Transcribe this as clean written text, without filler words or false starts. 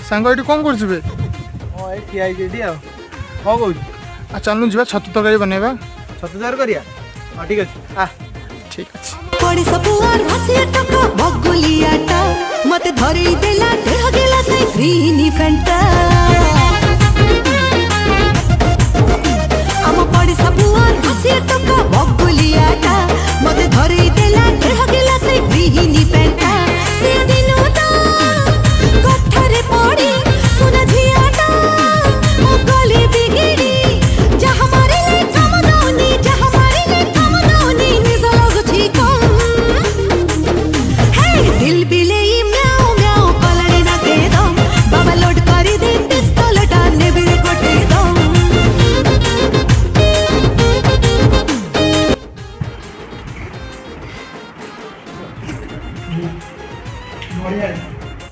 सांग ये कौन कर बे हाँ ये ठिया होती आ कौन कौन आ चलनु जीवा छतु तरकारी बनेबा छतुदार करिया हाँ ठीक अच्छे आ ठीक अच्छे पड़ी सपुआर हसिया टका बगुलियाटा मते धरी देला देह गेला से ग्रीनी फेंटा हम पड़ी सपुआर हसिया टका बगुलियाटा मते धरी देला देह गेला से ग्रीनी फेंटा से दिन